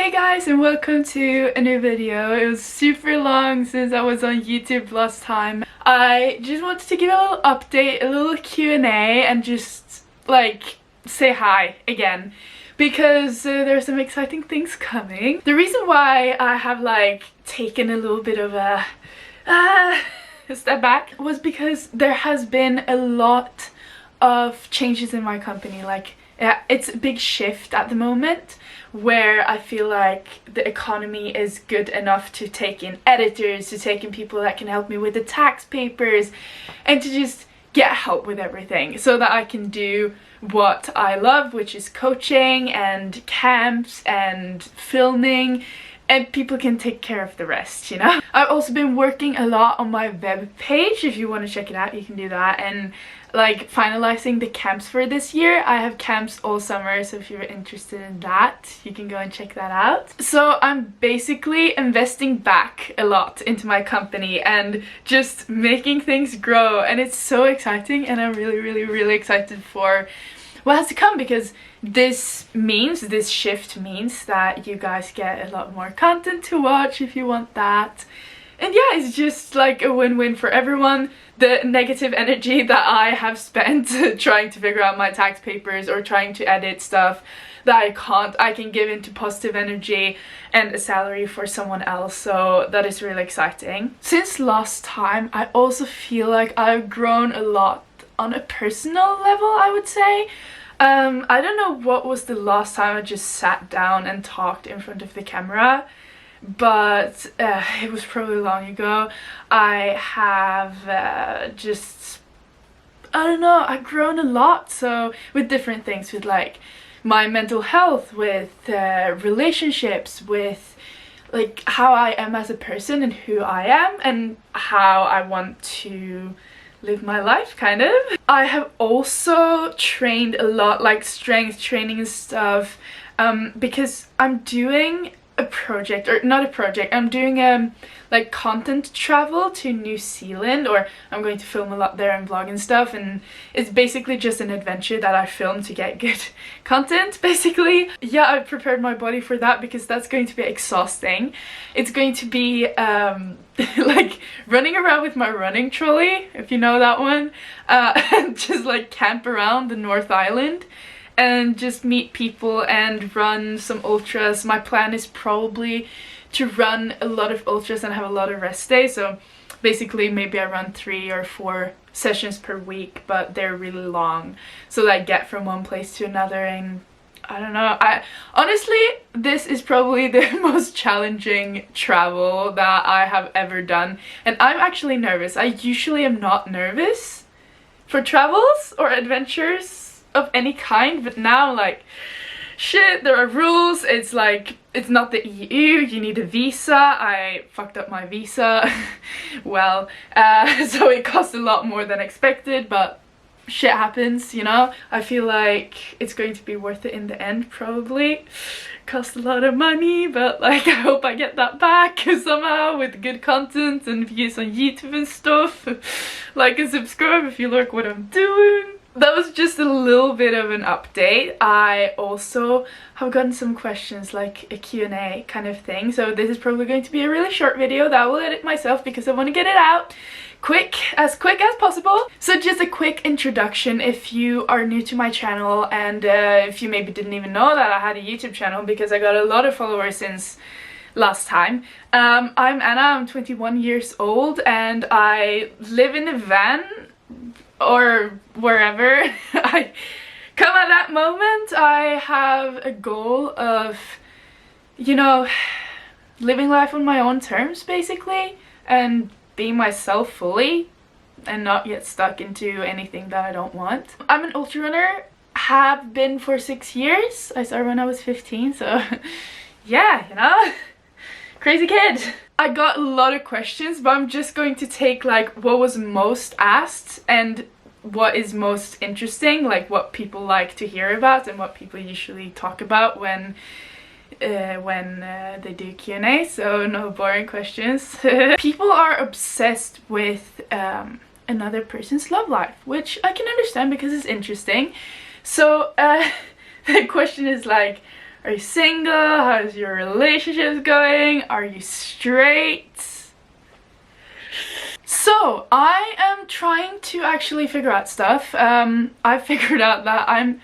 Hey guys, and welcome to a new video. It was super long since I was on YouTube last time. I just wanted to give a little update, a little Q&A, and just like say hi again, because there's some exciting things coming. The reason why I have like taken a little bit of a step back was because there has been a lot of changes in my company. Like it's a big shift at the moment where I feel like the economy is good enough to take in editors, to take in people that can help me with the tax papers, and to just get help with everything so that I can do what I love, which is coaching and camps and filming, and people can take care of the rest, you know? I've also been working a lot on my web page. If you want to check it out, you can do that, and like finalizing the camps for this year. I have camps all summer, so if you're interested in that, you can go and check that out. So I'm basically investing back a lot into my company and just making things grow, and it's so exciting, and I'm really excited for what has to come, because this shift means that you guys get a lot more content to watch if you want that. And yeah, it's just like a win-win for everyone. The negative energy that I have spent trying to figure out my tax papers or trying to edit stuff that I can give into positive energy and a salary for someone else, so that is really exciting. Since last time, I also feel like I've grown a lot on a personal level, I would say. I don't know what was the last time I just sat down and talked in front of the camera, but it was probably long ago. I have I don't know, I've grown a lot, so with different things, with like my mental health, with relationships, with like how I am as a person and who I am and how I want to live my life, kind of. I have also trained a lot, like strength training and stuff, because I'm doing a project, or not a project, I'm doing like content travel to New Zealand, or I'm going to film a lot there and vlog and stuff, and it's basically just an adventure that I film to get good content, basically. Yeah, I've prepared my body for that because that's going to be exhausting. It's going to be like running around with my running trolley, if you know that one, and just like camp around the North Island and just meet people and run some ultras. My plan is probably to run a lot of ultras and have a lot of rest days, so basically maybe I run 3 or 4 sessions per week, but they're really long, so that I get from one place to another. And I don't know, honestly, this is probably the most challenging travel that I have ever done, and I'm actually nervous. I usually am not nervous for travels or adventures of any kind, but now like shit, there are rules. It's like, it's not the EU, you need a visa. I fucked up my visa well, so it cost a lot more than expected, but shit happens, you know. I feel like it's going to be worth it in the end, probably. Cost a lot of money, but like I hope I get that back somehow with good content and views on YouTube and stuff. Like and subscribe if you like what I'm doing. That was just a little bit of an update. I also have gotten some questions, like a Q&A kind of thing, so this is probably going to be a really short video that I will edit myself because I want to get it out quick as possible. So just a quick introduction if you are new to my channel, and if you maybe didn't even know that I had a YouTube channel, because I got a lot of followers since last time. I'm Anna, I'm 21 years old, and I live in a van or wherever I come at that moment. I have a goal of, you know, living life on my own terms, basically, and being myself fully and not get stuck into anything that I don't want. I'm an ultra runner, have been for 6 years. I started when I was 15, so yeah, you know, crazy kid. I got a lot of questions, but I'm just going to take like what was most asked and what is most interesting, like what people like to hear about and what people usually talk about when they do Q&A, so no boring questions. People are obsessed with another person's love life, which I can understand because it's interesting. So the question is like, Are you single? How's your relationships going? Are you straight? So I am trying to actually figure out stuff. I figured out that I'm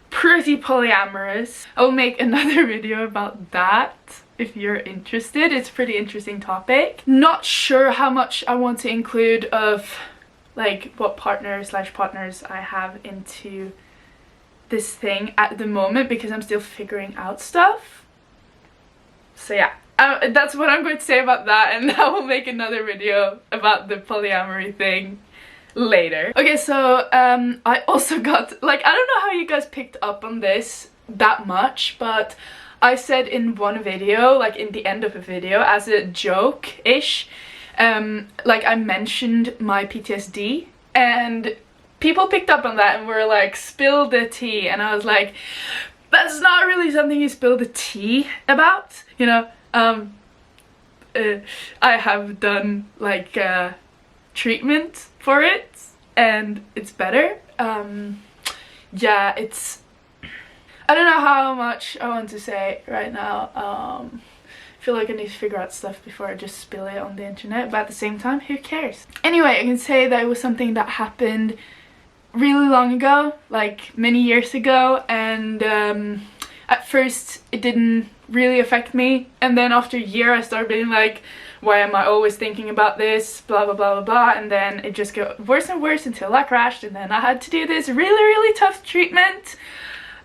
pretty polyamorous. I'll make another video about that if you're interested. It's a pretty interesting topic. Not sure how much I want to include of like what partners I have into this thing at the moment because I'm still figuring out stuff. So yeah, that's what I'm going to say about that, and I will make another video about the polyamory thing later. Okay, so I also got, like, I don't know how you guys picked up on this that much, but I said in one video, like in the end of a video, as a joke-ish, like I mentioned my PTSD, and people picked up on that and were like, spill the tea, and I was like, that's not really something you spill the tea about, you know. I have done like treatment for it and it's better. Yeah, it's, I don't know how much I want to say right now. I feel like I need to figure out stuff before I just spill it on the internet, but at the same time, who cares? Anyway, I can say that it was something that happened really long ago, like many years ago, and at first it didn't really affect me, and then after a year I started being like, why am I always thinking about this, blah blah blah blah blah, and then it just got worse and worse until I crashed, and then I had to do this really tough treatment,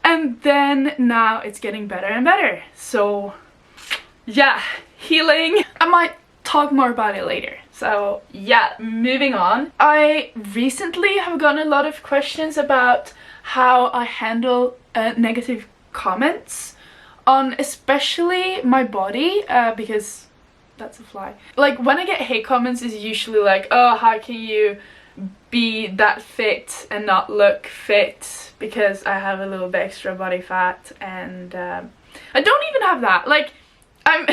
and then now it's getting better and better. So yeah, healing. I might talk more about it later. So yeah, moving on. I recently have gotten a lot of questions about how I handle negative comments on especially my body, because that's a fly. Like when I get hate comments, it's usually like, oh, how can you be that fit and not look fit because I have a little bit extra body fat, and I don't even have that. Like, I'm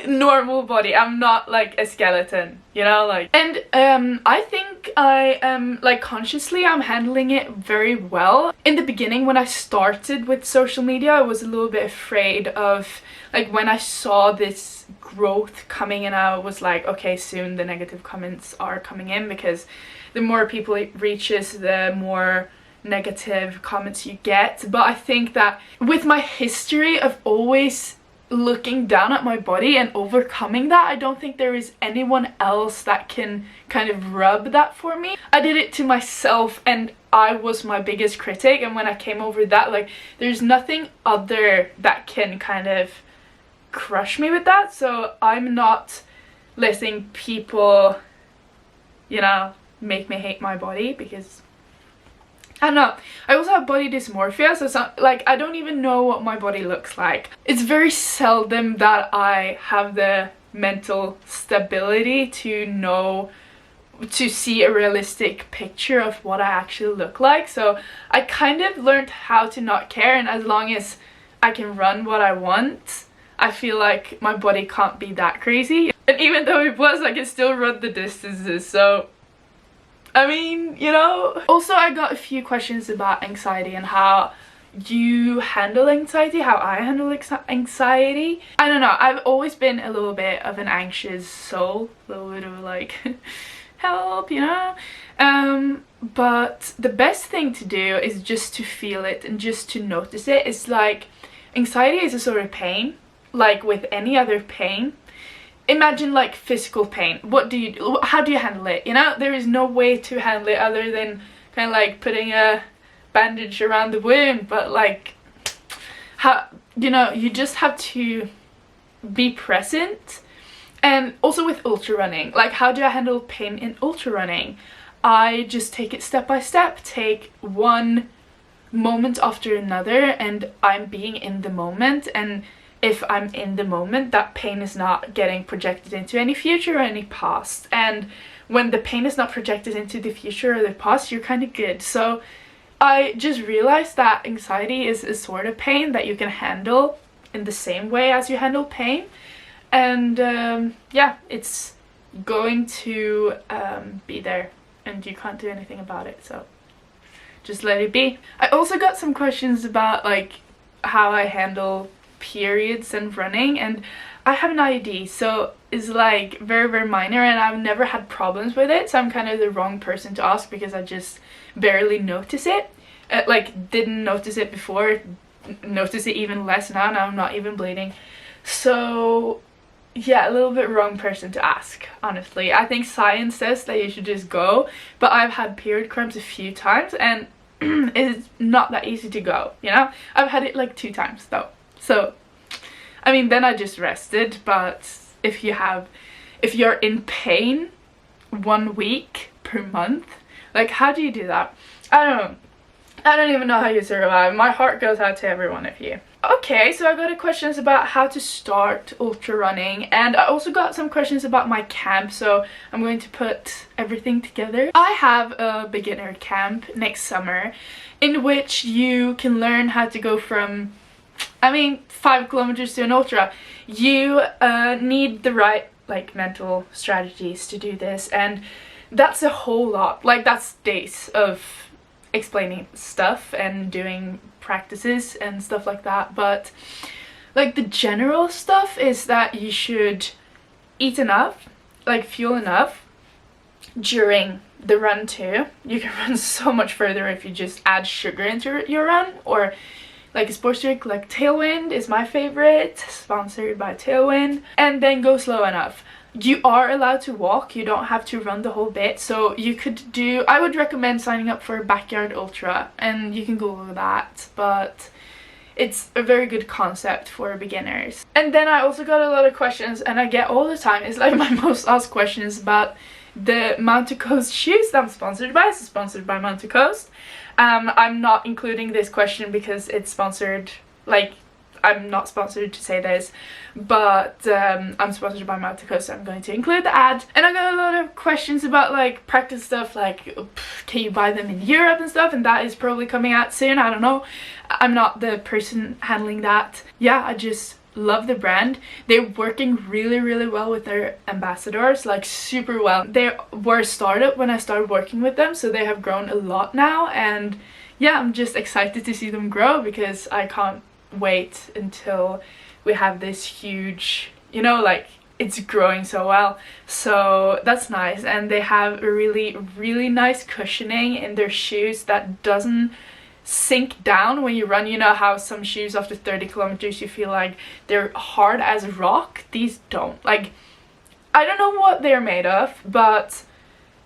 normal body, I'm not like a skeleton, you know, like, and I think I am, like, consciously I'm handling it very well. In the beginning when I started with social media, I was a little bit afraid of, like, when I saw this growth coming in, I was like, okay, soon the negative comments are coming in, because the more people it reaches, the more negative comments you get. But I think that with my history of always looking down at my body and overcoming that, I don't think there is anyone else that can kind of rub that for me. I did it to myself and I was my biggest critic, and when I came over that, like, there's nothing other that can kind of crush me with that. So I'm not letting people, you know, make me hate my body, because I don't know. I also have body dysmorphia, so it's not, like, I don't even know what my body looks like. It's very seldom that I have the mental stability to know, to see a realistic picture of what I actually look like. So I kind of learned how to not care, and as long as I can run what I want, I feel like my body can't be that crazy. And even though it was, I can still run the distances, so I mean, you know. Also, I got a few questions about anxiety and how you handle anxiety, how I handle anxiety. I don't know, I've always been a little bit of an anxious soul, a little bit of like, help, you know. But the best thing to do is just to feel it and just to notice it. It's like, anxiety is a sort of pain, like with any other pain. Imagine like physical pain. What do you do? How do you handle it? You know, there is no way to handle it other than kind of like putting a bandage around the wound. But like, how, you know, you just have to be present. And also with ultra running, like, how do I handle pain in ultra running? I just take it step by step, take one moment after another, and I'm being in the moment. And if I'm in the moment, that pain is not getting projected into any future or any past. And when the pain is not projected into the future or the past, you're kind of good. So I just realized that anxiety is a sort of pain that you can handle in the same way as you handle pain. And yeah, it's going to be there and you can't do anything about it. So just let it be. I also got some questions about like how I handle periods and running, and I have an IUD, so it's like very, very minor, and I've never had problems with it, so I'm kind of the wrong person to ask because I just barely notice it. Like, didn't notice it before, notice it even less now. Now I'm not even bleeding. So yeah, a little bit wrong person to ask, honestly. I think science says that you should just go, but I've had period cramps a few times, and it's not that easy to go, you know? I've had it like 2 times though. So I mean, then I just rested, but if you're in pain 1 week per month, like, how do you do that? I don't even know how you survive. My heart goes out to every one of you. Okay, so I got a questions about how to start ultra running, and I also got some questions about my camp, so I'm going to put everything together. I have a beginner camp next summer in which you can learn how to go from, I mean, 5 kilometers to an ultra. You need the right, like, mental strategies to do this, and that's a whole lot. Like, that's days of explaining stuff and doing practices and stuff like that, but like the general stuff is that you should eat enough, like fuel enough during the run too. You can run so much further if you just add sugar into your run, or like a sports drink like Tailwind is my favorite, sponsored by Tailwind, and then go slow enough. You are allowed to walk, you don't have to run the whole bit, so you could do, I would recommend signing up for a backyard ultra, and you can Google that, but it's a very good concept for beginners. And then I also got a lot of questions, and I get all the time, it's like my most asked questions about the Mount to Coast shoes that I'm sponsored by. It's sponsored by Mount to Coast. I'm not including this question because it's sponsored, like, I'm not sponsored to say this, but I'm sponsored by Mount to Coast, so I'm going to include the ad. And I got a lot of questions about like practice stuff, like can you buy them in Europe and stuff, and that is probably coming out soon. I don't know, I'm not the person handling that. Yeah, I just love the brand. They're working really, really well with their ambassadors, like super well. They were a startup when I started working with them, so they have grown a lot now, and yeah, I'm just excited to see them grow because I can't wait until we have this huge, you know, like it's growing so well, so that's nice. And they have a really, really nice cushioning in their shoes that doesn't sink down when you run. You know how some shoes after 30 kilometers you feel like they're hard as rock? These don't. Like, I don't know what they're made of, but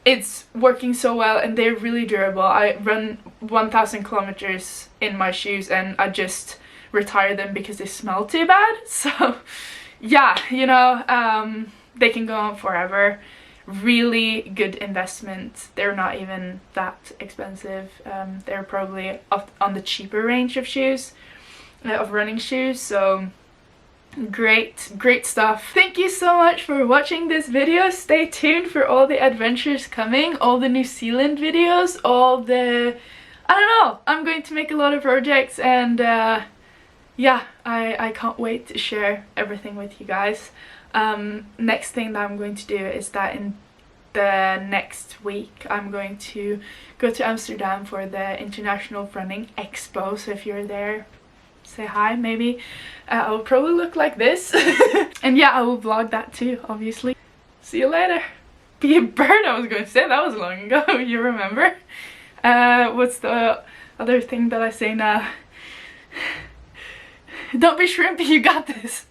it's working so well and they're really durable. I run 1,000 kilometers in my shoes and I just retire them because they smell too bad. So yeah, you know, they can go on forever. Really good investment. They're not even that expensive. They're probably on the cheaper range of shoes, of running shoes. So great stuff. Thank you so much for watching this video. Stay tuned for all the adventures coming, all the New Zealand videos, all the, I don't know, I'm going to make a lot of projects, and yeah, I can't wait to share everything with you guys. Next thing that I'm going to do is that in the next week I'm going to go to Amsterdam for the International Running Expo, so if you're there, say hi. Maybe I will probably look like this and yeah, I will vlog that too, obviously. See you later. Be a bird, I was going to say, that was long ago. You remember? What's the other thing that I say now? Don't be shrimpy, you got this.